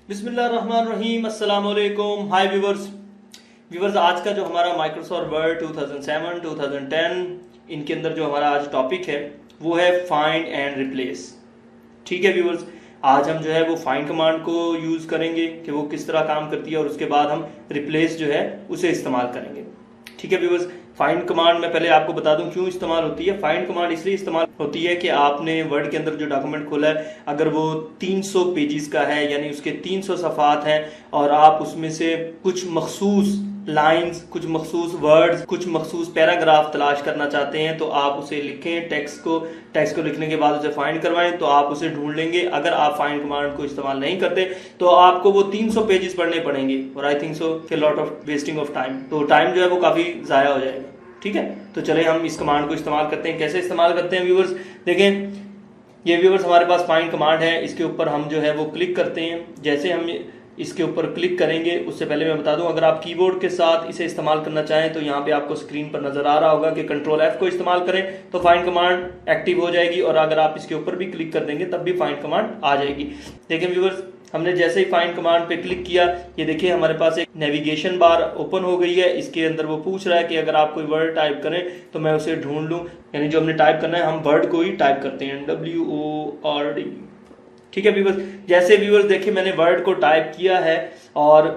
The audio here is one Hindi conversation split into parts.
बिस्मिल्लाहिर्रहमानिर्रहीम, अस्सलाम वालेकुम। हाय व्यूवर्स, आज का जो हमारा माइक्रोसॉफ्ट वर्ड 2007 2010 इनके अंदर जो हमारा आज टॉपिक है वो है फाइंड एंड रिप्लेस। ठीक है व्यूवर्स, आज हम जो है वो फाइंड कमांड को यूज़ करेंगे कि वो किस तरह काम करती है और उसके बाद हम रिप्लेस जो है उसे इस्तेमाल करेंगे। ठीक है व्यूवर्स, फाइंड कमांड मैं पहले आपको बता दूं क्यों इस्तेमाल होती है। फाइंड कमांड इसलिए इस्तेमाल होती है कि आपने वर्ड के अंदर जो डॉक्यूमेंट खोला है अगर वो 300 पेजेस का है यानी उसके 300 सफ़ात हैं और आप उसमें से कुछ मखसूस लाइंस, कुछ मखसूस वर्ड्स, कुछ मखसूस पैराग्राफ तलाश करना चाहते हैं तो आप उसे लिखें। टेक्स्ट को लिखने के बाद उसे फाइंड करवाएं तो आप उसे ढूंढ लेंगे। अगर आप फाइंड कमांड को इस्तेमाल नहीं करते तो आपको वो 300 पेजेस पढ़ने पड़ेंगे और आई थिंक सो कि lot of wasting of time, तो टाइम जो है वो काफ़ी ज़ाया हो जाएगा। ठीक है, तो चले हम इस कमांड को इस्तेमाल करते हैं। कैसे इस्तेमाल करते हैं व्यूवर्स, देखें ये व्यूवर्स हमारे पास फाइंड कमांड है, इसके ऊपर हम जो है वो क्लिक करते हैं। जैसे हम इसके ऊपर क्लिक करेंगे उससे पहले मैं बता दूं, अगर आप कीबोर्ड के साथ इसे इस्तेमाल करना चाहें तो यहाँ पे आपको स्क्रीन पर नजर आ रहा होगा कि कंट्रोल F को इस्तेमाल करें तो फाइंड कमांड एक्टिव हो जाएगी और अगर आप इसके ऊपर भी क्लिक कर देंगे तब भी फाइंड कमांड आ जाएगी। देखें व्यूवर्स, हमने जैसे ही फाइंड कमांड पे क्लिक किया ये देखिए हमारे पास एक नेविगेशन बार ओपन हो गई है। इसके अंदर वो पूछ रहा है कि अगर आप कोई वर्ड टाइप करें तो मैं उसे ढूंढ लूं, यानी जो हमने टाइप करना है हम वर्ड को ही टाइप करते हैं, WORD। ठीक है व्यूवर्स, जैसे व्यूवर्स देखिए मैंने वर्ड को टाइप किया है और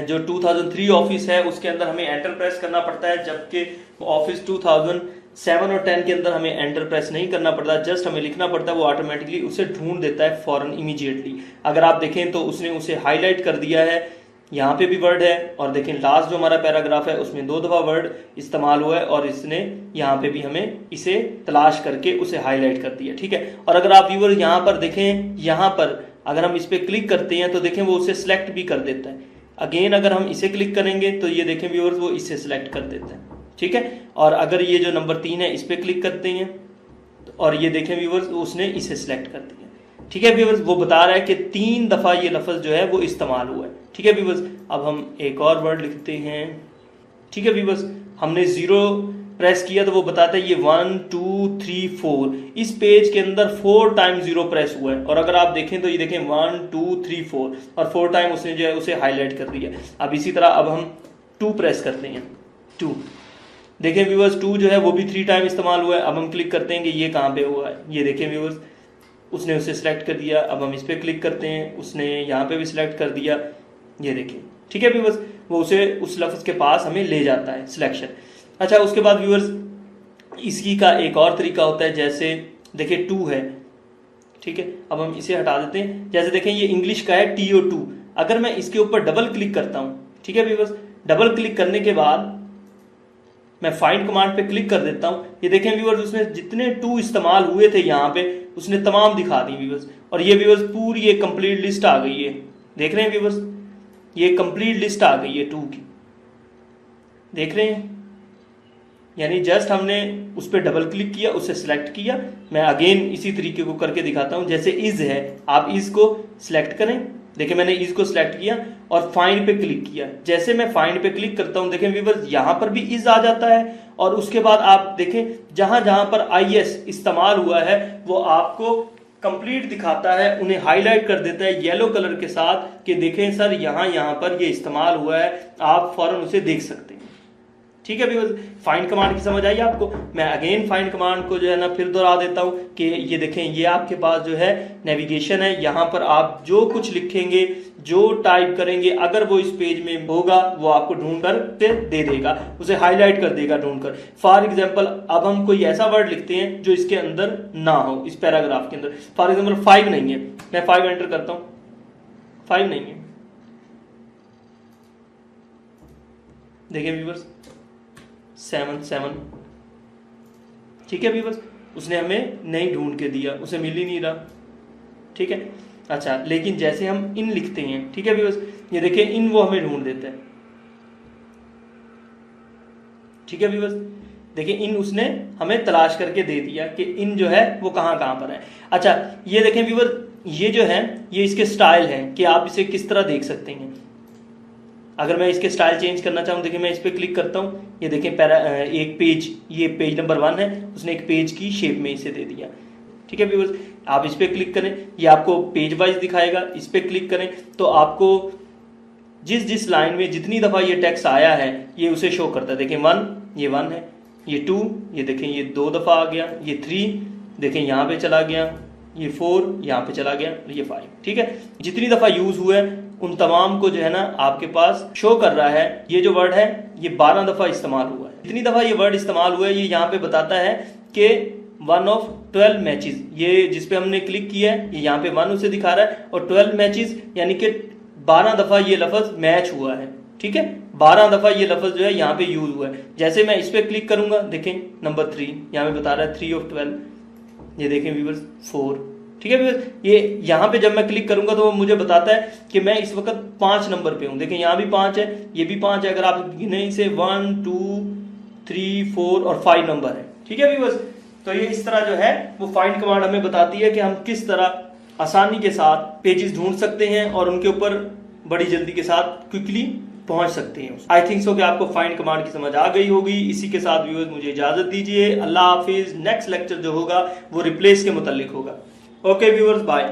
जो 2003 ऑफिस है उसके अंदर हमें एंटर प्रेस करना पड़ता है, जबकि ऑफिस 2007 और 10 के अंदर हमें एंटर प्रेस नहीं करना पड़ता, जस्ट हमें लिखना पड़ता है, वो ऑटोमेटिकली उसे ढूंढ देता है फौरन इमीडिएटली। अगर आप देखें तो उसने उसे हाईलाइट कर दिया है, यहाँ पे भी वर्ड है और देखें लास्ट जो हमारा पैराग्राफ है उसमें 2 दफा वर्ड इस्तेमाल हुआ है और इसने यहाँ पे भी हमें इसे तलाश करके उसे हाईलाइट कर दिया। ठीक है, और अगर आप व्यूअर यहाँ पर देखें, यहाँ पर अगर हम इस पे क्लिक करते हैं तो देखें वो उसे सिलेक्ट भी कर देता है। अगेन अगर हम इसे क्लिक करेंगे तो ये देखें व्यूअर्स वो इसे सिलेक्ट कर देता है। ठीक है, और अगर ये जो नंबर 3 है इस पे क्लिक करते हैं और ये देखें व्यूअर्स उसने इसे सिलेक्ट कर दिया। ठीक है व्यूअर्स, वो बता रहा है कि 3 दफा ये लफ्ज जो है वो इस्तेमाल हुआ है। ठीक है व्यूअर्स, अब हम एक और वर्ड लिखते हैं। ठीक है व्यूअर्स, हमने 0 प्रेस किया तो वो बताता है ये 1 2 3 4, इस पेज के अंदर 4 टाइम 0 प्रेस हुआ है और अगर आप देखें तो ये देखें 1 2 3 4 और 4 टाइम उसने जो है उसे हाईलाइट कर दिया। अब इसी तरह अब हम 2 प्रेस करते हैं, 2 देखें व्यूअर्स 2 जो है वो भी 3 टाइम इस्तेमाल हुआ है। अब हम क्लिक करते हैं कि ये कहाँ पे हुआ है, ये देखें व्यूअर्स उसने उसे सिलेक्ट कर दिया। अब हम इस पर क्लिक करते हैं, उसने यहाँ पे भी सिलेक्ट कर दिया, ये देखिए। ठीक है व्यूअर्स, वो उसे उस लफ्ज के पास हमें ले जाता है सिलेक्शन। अच्छा, उसके बाद व्यूअर्स इसी का एक और तरीका होता है, जैसे देखिए 2 है। ठीक है, अब हम इसे हटा देते हैं। जैसे देखें ये इंग्लिश का है TO2, अगर मैं इसके ऊपर डबल क्लिक करता हूँ, ठीक है व्यूअर्स, डबल क्लिक करने के बाद मैं फाइंड कमांड पे क्लिक कर देता हूँ, ये देखें व्यूअर्स उसने जितने 2 इस्तेमाल हुए थे यहाँ पे उसने तमाम दिखा दी व्यूअर्स। और ये व्यूअर्स पूरी एक कंप्लीट लिस्ट आ गई है, देख रहे हैं व्यूअर्स, ये कंप्लीट लिस्ट आ गई है 2 की, देख रहे हैं। यानी जस्ट हमने उस पर डबल क्लिक किया, उसे सिलेक्ट किया। मैं अगेन इसी तरीके को करके दिखाता हूं, जैसे इज है, आप इज को सिलेक्ट करें, देखिए मैंने इज को सिलेक्ट किया और फाइंड पे क्लिक किया। जैसे मैं फाइंड पे क्लिक करता हूं देखें व्यूअर्स यहां पर भी इज आ जाता है और उसके बाद आप देखें जहां जहां पर IS इस्तेमाल हुआ है वो आपको कंप्लीट दिखाता है, उन्हें हाईलाइट कर देता है येलो कलर के साथ कि देखें सर यहाँ पर ये इस्तेमाल हुआ है, आप फौरन उसे देख सकते हैं। ठीक है व्यूअर्स, फाइंड कमांड की समझ आई आपको। मैं अगेन फाइंड कमांड को जो है ना फिर दोहरा देता हूं कि ये देखें ये आपके पास जो है नेविगेशन है, यहाँ पर आप जो कुछ लिखेंगे, जो टाइप करेंगे, अगर वो इस पेज में होगा वो आपको ढूंढ कर दे देगा, उसे हाईलाइट कर देगा ढूंढ कर। फॉर एग्जाम्पल अब हम कोई ऐसा वर्ड लिखते हैं जो इसके अंदर ना हो, इस पैराग्राफ के अंदर। फॉर एग्जाम्पल 5 नहीं है, मैं 5 एंटर करता हूं, 5 नहीं है, देखिए व्यूअर्स 7 ठीक है व्यूअर्स, उसने हमें नहीं ढूंढ के दिया, उसे मिल ही नहीं रहा। ठीक है, अच्छा लेकिन जैसे हम इन लिखते हैं, ठीक है व्यूअर्स, ये देखिए इन वो हमें ढूंढ देता है। ठीक है व्यूअर्स, देखिए इन उसने हमें तलाश करके दे दिया कि इन जो है वो कहाँ कहाँ पर है। अच्छा ये देखें व्यूअर्स, ये जो है ये इसके स्टाइल है कि आप इसे किस तरह देख सकते हैं। अगर मैं इसके स्टाइल चेंज करना चाहूँ, देखिए मैं इस पर क्लिक करता हूँ, ये देखें एक पेज, ये पेज नंबर 1 है, उसने एक पेज की शेप में इसे दे दिया। ठीक है व्यूअर्स, आप इस पे क्लिक करें, ये आपको पेज वाइज दिखाएगा। इस पे क्लिक करें तो आपको जिस जिस लाइन में जितनी दफा ये टेक्स्ट आया है ये उसे शो करता है। देखें 1 ये 1 है, ये 2 ये देखें ये 2 दफा आ गया, ये 3 देखें यहाँ पे चला गया, ये 4 यहाँ पे चला गया, ये 5। ठीक है, जितनी दफा यूज हुआ है उन तमाम को जो है ना आपके पास शो कर रहा है। ये जो वर्ड है ये 12 दफा इस्तेमाल हुआ है। जितनी दफा ये वर्ड इस्तेमाल हुआ है ये यहाँ पे बताता है कि 1 of 12 मैचेस, ये जिसपे हमने क्लिक किया है ये यहाँ पे 1 उसे दिखा रहा है, और 12 मैचेस यानी कि 12 दफा ये लफ्ज मैच हुआ है। ठीक है, 12 दफा ये लफ्ज जो है यहाँ पे यूज हुआ है। जैसे मैं इस पे क्लिक करूंगा, देखें नंबर 3 यहाँ पे बता रहा है 3 of 12, ये देखें व्यूअर्स 4। ठीक है व्यूअर्स, ये यहाँ पे जब मैं क्लिक करूंगा तो वो मुझे बताता है कि मैं इस वक्त 5 नंबर पे हूँ। देखें यहाँ भी 5 है, ये भी 5 है, अगर आप गिने इसे 1 2 3 4 और 5 नंबर है। ठीक है व्यूअर्स, तो ये इस तरह जो है वो फाइंड कमांड हमें बताती है कि हम किस तरह आसानी के साथ पेजेस ढूंढ सकते हैं और उनके ऊपर बड़ी जल्दी के साथ क्विकली पहुंच सकते हैं। आई थिंक सो कि आपको फाइंड कमांड की समझ आ गई होगी। इसी के साथ व्यूअर्स मुझे इजाजत दीजिए। अल्लाह हाफिज। नेक्स्ट लेक्चर जो होगा वो रिप्लेस के मुतालिक होगा। Okay viewers, bye.